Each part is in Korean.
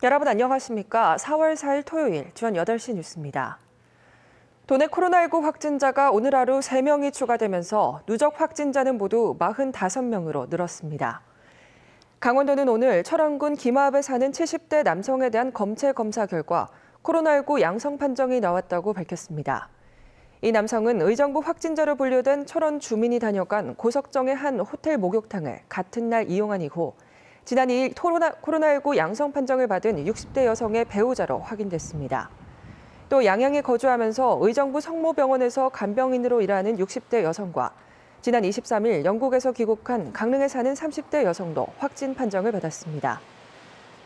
여러분 안녕하십니까? 4월 4일 토요일 주한 8시 뉴스입니다. 도내 코로나19 확진자가 오늘 하루 3명이 추가되면서 누적 확진자는 모두 45명으로 늘었습니다. 강원도는 오늘 철원군 김하읍에 사는 70대 남성에 대한 검체 검사 결과 코로나19 양성 판정이 나왔다고 밝혔습니다. 이 남성은 의정부 확진자로 분류된 철원 주민이 다녀간 고석정의 한 호텔 목욕탕을 같은 날 이용한 이후 지난 2일 코로나19 양성 판정을 받은 60대 여성의 배우자로 확인됐습니다. 또 양양에 거주하면서 의정부 성모병원에서 간병인으로 일하는 60대 여성과 지난 23일 영국에서 귀국한 강릉에 사는 30대 여성도 확진 판정을 받았습니다.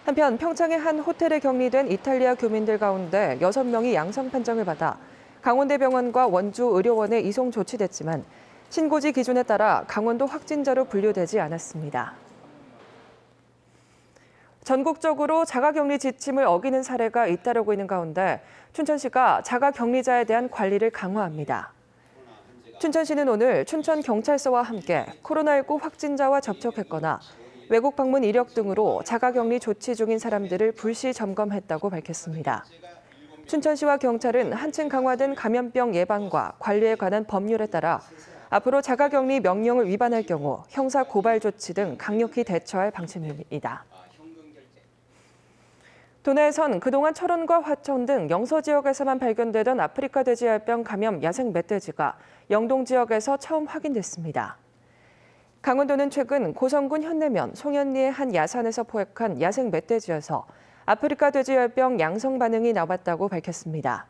한편 평창의 한 호텔에 격리된 이탈리아 교민들 가운데 6명이 양성 판정을 받아 강원대병원과 원주의료원에 이송 조치됐지만 신고지 기준에 따라 강원도 확진자로 분류되지 않았습니다. 전국적으로 자가격리 지침을 어기는 사례가 잇따르고 있는 가운데 춘천시가 자가격리자에 대한 관리를 강화합니다. 춘천시는 오늘 춘천경찰서와 함께 코로나19 확진자와 접촉했거나 외국 방문 이력 등으로 자가격리 조치 중인 사람들을 불시 점검했다고 밝혔습니다. 춘천시와 경찰은 한층 강화된 감염병 예방과 관리에 관한 법률에 따라 앞으로 자가격리 명령을 위반할 경우 형사 고발 조치 등 강력히 대처할 방침입니다. 도내에선 그동안 철원과 화천 등 영서 지역에서만 발견되던 아프리카 돼지열병 감염 야생 멧돼지가 영동 지역에서 처음 확인됐습니다. 강원도는 최근 고성군 현내면 송현리의 한 야산에서 포획한 야생 멧돼지여서 아프리카 돼지열병 양성 반응이 나왔다고 밝혔습니다.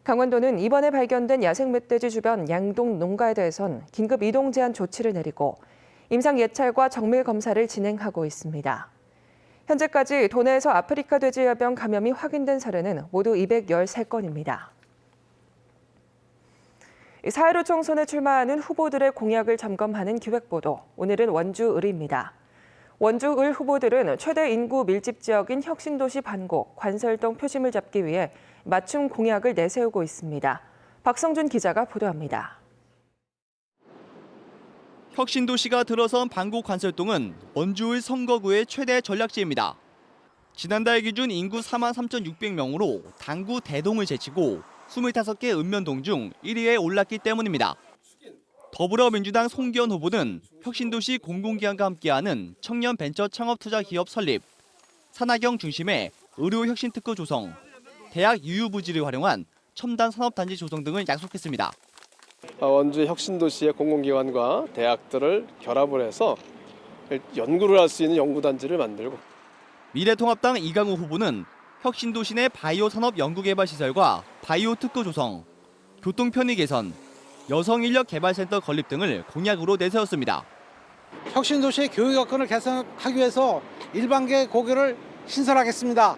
강원도는 이번에 발견된 야생 멧돼지 주변 양동 농가에 대해선 긴급 이동 제한 조치를 내리고 임상 예찰과 정밀 검사를 진행하고 있습니다. 현재까지 도내에서 아프리카 돼지열병 감염이 확인된 사례는 모두 213건입니다. 4.15 총선에 출마하는 후보들의 공약을 점검하는 기획보도, 오늘은 원주을입니다. 원주을 후보들은 최대 인구 밀집 지역인 혁신도시 반곡, 관설동 표심을 잡기 위해 맞춤 공약을 내세우고 있습니다. 박성준 기자가 보도합니다. 혁신도시가 들어선 반곡 관설동은 원주을 선거구의 최대 전략지입니다. 지난달 기준 인구 43,600명으로 당구 대동을 제치고 25개 읍면동 중 1위에 올랐기 때문입니다. 더불어민주당 송기현 후보는 혁신도시 공공기관과 함께하는 청년 벤처 창업 투자 기업 설립, 산하경 중심의 의료혁신특구 조성, 대학 유유부지를 활용한 첨단 산업단지 조성 등을 약속했습니다. 원주 혁신도시의 공공기관과 대학들을 결합을 해서 연구를 할 수 있는 연구단지를 만들고. 미래통합당 이강우 후보는 혁신도시 내 바이오 산업 연구개발시설과 바이오 특구 조성, 교통 편의 개선, 여성인력 개발센터 건립 등을 공약으로 내세웠습니다. 혁신도시의 교육 여건을 개선하기 위해서 일반계 고교를 신설하겠습니다.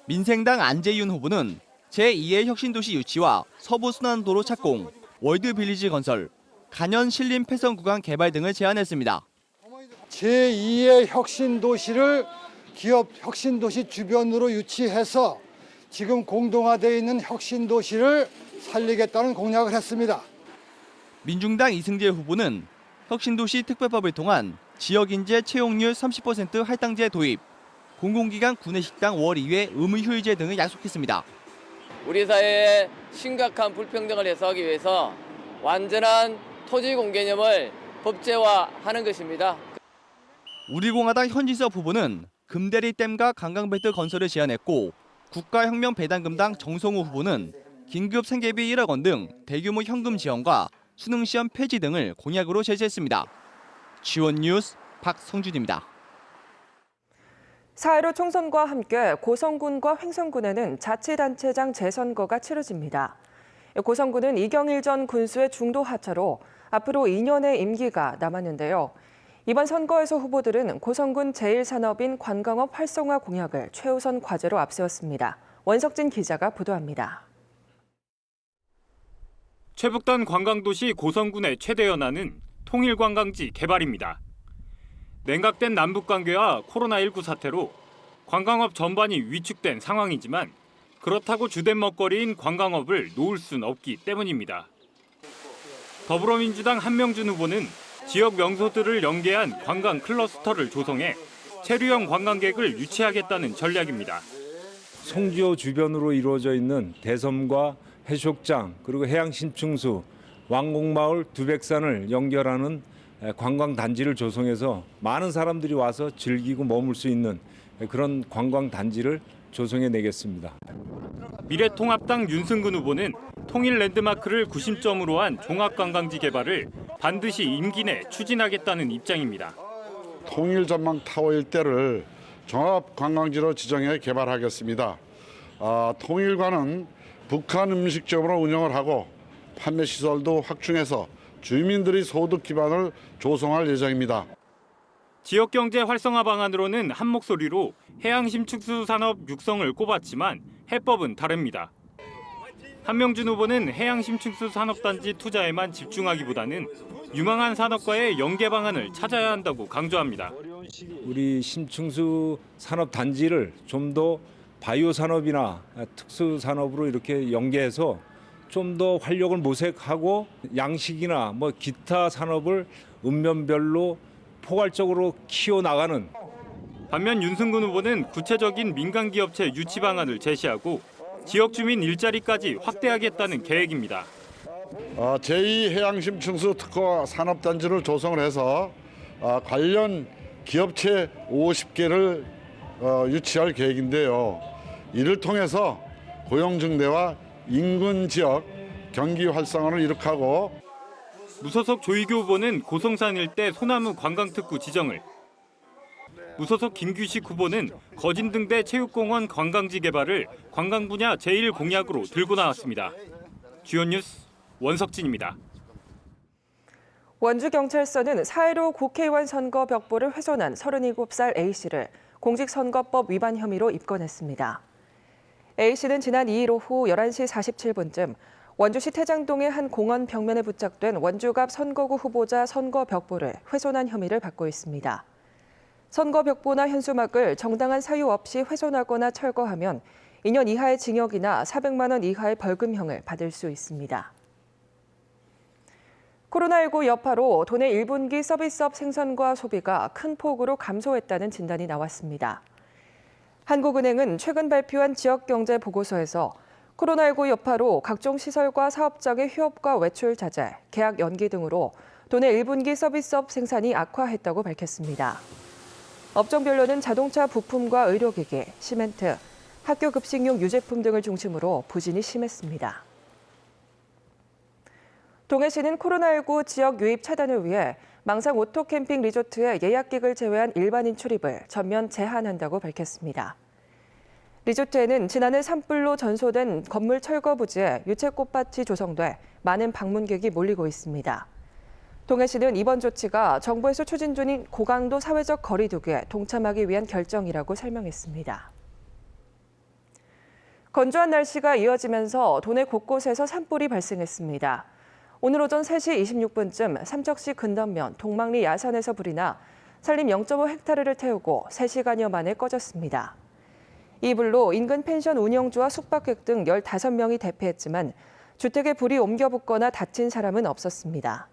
민생당 안재윤 후보는 제2의 혁신도시 유치와 서부순환도로 착공, 월드빌리지 건설, 간현 신림 폐성 구간 개발 등을 제안했습니다. 제2의 혁신도시를 기업 혁신도시 주변으로 유치해서 지금 공동화되어 있는 혁신도시를 살리겠다는 공약을 했습니다. 민중당 이승재 후보는 혁신도시 특별법을 통한 지역인재 채용률 30% 할당제 도입, 공공기관 구내식당 월 2회 의무휴일제 등을 약속했습니다. 우리 사회의 심각한 불평등을 해소하기 위해서 완전한 토지 공개념을 법제화하는 것입니다. 우리공화당 현지섭 후보는 금대리 댐과 관광벨트 건설을 제안했고 국가혁명배당금당 정성호 후보는 긴급 생계비 1억 원 등 대규모 현금 지원과 수능시험 폐지 등을 공약으로 제시했습니다. 지원 뉴스 박성준입니다. 4.15 총선과 함께 고성군과 횡성군에는 자치단체장 재선거가 치러집니다. 고성군은 이경일 전 군수의 중도 하차로 앞으로 2년의 임기가 남았는데요. 이번 선거에서 후보들은 고성군 제1산업인 관광업 활성화 공약을 최우선 과제로 앞세웠습니다. 원석진 기자가 보도합니다. 최북단 관광도시 고성군의 최대 현안은 통일관광지 개발입니다. 냉각된 남북관계와 코로나19 사태로 관광업 전반이 위축된 상황이지만 그렇다고 주된 먹거리인 관광업을 놓을 순 없기 때문입니다. 더불어민주당 한명준 후보는 지역 명소들을 연계한 관광 클러스터를 조성해 체류형 관광객을 유치하겠다는 전략입니다. 송지호 주변으로 이루어져 있는 대섬과 해수욕장 그리고 해양신충수, 왕곡마을, 두백산을 연결하는 관광단지를 조성해서 많은 사람들이 와서 즐기고 머물 수 있는 그런 관광단지를 조성해내겠습니다. 미래통합당 윤승근 후보는 통일 랜드마크를 구심점으로 한 종합관광지 개발을 반드시 임기 내 추진하겠다는 입장입니다. 통일 전망 타워 일대를 종합관광지로 지정해 개발하겠습니다. 통일관은 북한 음식점으로 운영을 하고 판매 시설도 확충해서 주민들이 소득 기반을 조성할 예정입니다. 지역경제 활성화 방안으로는 한 목소리로 해양심축수 산업 육성을 꼽았지만 해법은 다릅니다. 한명준 후보는 해양심축수 산업단지 투자에만 집중하기보다는 유망한 산업과의 연계 방안을 찾아야 한다고 강조합니다. 우리 심충수 산업단지를 좀 더 바이오 산업이나 특수 산업으로 이렇게 연계해서 좀 더 활력을 모색하고 양식이나 기타 산업을 읍면별로 포괄적으로 키워나가는. 반면 윤승근 후보는 구체적인 민간기업체 유치 방안을 제시하고 지역 주민 일자리까지 확대하겠다는 계획입니다. 제2해양심충수 특화 산업단지를 조성을 해서 관련 기업체 50개를 유치할 계획인데요. 이를 통해서 고용 증대와 인근 지역 경기 활성화를 이룩하고 무소속 조희교 후보는 고성산 일대 소나무 관광특구 지정을, 무소속 김규식 후보는 거진등대 체육공원 관광지 개발을 관광 분야 제1공약으로 들고 나왔습니다. 주요 뉴스 원석진입니다. 원주경찰서는 4.15 국회의원 선거 벽보를 훼손한 37살 A씨를 공직선거법 위반 혐의로 입건했습니다. A씨는 지난 2일 오후 11시 47분쯤 원주시 태장동의 한 공원 벽면에 부착된 원주갑 선거구 후보자 선거 벽보를 훼손한 혐의를 받고 있습니다. 선거 벽보나 현수막을 정당한 사유 없이 훼손하거나 철거하면 2년 이하의 징역이나 400만 원 이하의 벌금형을 받을 수 있습니다. 코로나19 여파로 도내 1분기 서비스업 생산과 소비가 큰 폭으로 감소했다는 진단이 나왔습니다. 한국은행은 최근 발표한 지역경제 보고서에서 코로나19 여파로 각종 시설과 사업장의 휴업과 외출 자제, 계약 연기 등으로 도내 1분기 서비스업 생산이 악화했다고 밝혔습니다. 업종별로는 자동차 부품과 의료기기, 시멘트, 학교 급식용 유제품 등을 중심으로 부진이 심했습니다. 동해시는 코로나19 지역 유입 차단을 위해 망상 오토캠핑 리조트의 예약객을 제외한 일반인 출입을 전면 제한한다고 밝혔습니다. 리조트에는 지난해 산불로 전소된 건물 철거 부지에 유채꽃밭이 조성돼 많은 방문객이 몰리고 있습니다. 동해시는 이번 조치가 정부에서 추진 중인 고강도 사회적 거리 두기에 동참하기 위한 결정이라고 설명했습니다. 건조한 날씨가 이어지면서 도내 곳곳에서 산불이 발생했습니다. 오늘 오전 3시 26분쯤 삼척시 근덕면 동막리 야산에서 불이 나 산림 0.5헥타르를 태우고 3시간여 만에 꺼졌습니다. 이 불로 인근 펜션 운영주와 숙박객 등 15명이 대피했지만 주택에 불이 옮겨 붙거나 다친 사람은 없었습니다.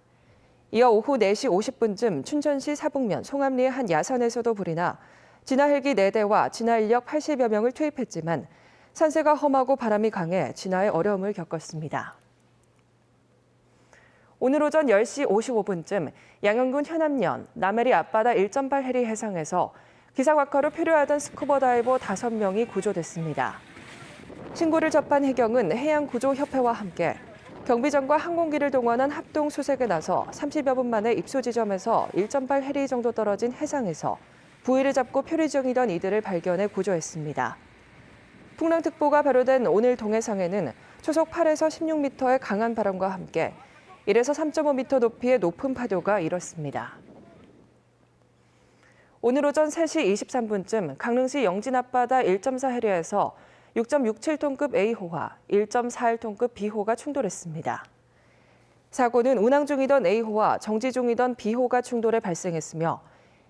이어 오후 4시 50분쯤 춘천시 사북면 송암리의 한 야산에서도 불이 나 진화 헬기 4대와 진화 인력 80여 명을 투입했지만 산세가 험하고 바람이 강해 진화에 어려움을 겪었습니다. 오늘 오전 10시 55분쯤 양현군 현암면 남해리 앞바다 1.8 해리 해상에서 기상악화로 표류하던 스쿠버 다이버 5명이 구조됐습니다. 신고를 접한 해경은 해양구조협회와 함께 경비정과 항공기를 동원한 합동 수색에 나서 30여 분 만에 입수 지점에서 1.8 해리 정도 떨어진 해상에서 부위를 잡고 표류 중이던 이들을 발견해 구조했습니다. 풍랑특보가 발효된 오늘 동해상에는 초속 8에서 16m의 강한 바람과 함께 1에서 3.5m 높이의 높은 파도가 일었습니다. 오늘 오전 3시 23분쯤 강릉시 영진 앞바다 1.4 해리에서 6.67톤급 A호와 1.41톤급 B호가 충돌했습니다. 사고는 운항 중이던 A호와 정지 중이던 B호가 충돌해 발생했으며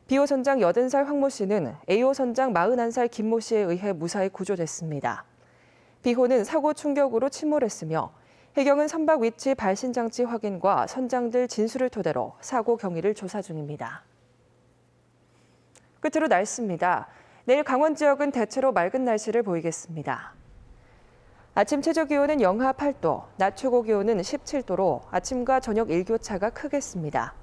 B호 선장 80살 황모 씨는 A호 선장 41살 김모 씨에 의해 무사히 구조됐습니다. B호는 사고 충격으로 침몰했으며 해경은 선박 위치 발신 장치 확인과 선장들 진술을 토대로 사고 경위를 조사 중입니다. 끝으로 날씨입니다. 내일 강원 지역은 대체로 맑은 날씨를 보이겠습니다. 아침 최저 기온은 영하 8도, 낮 최고 기온은 17도로 아침과 저녁 일교차가 크겠습니다.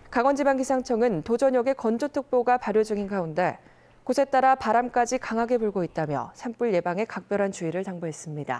강원지방기상청은 도전역에 건조특보가 발효 중인 가운데 곳에 따라 바람까지 강하게 불고 있다며 산불 예방에 각별한 주의를 당부했습니다.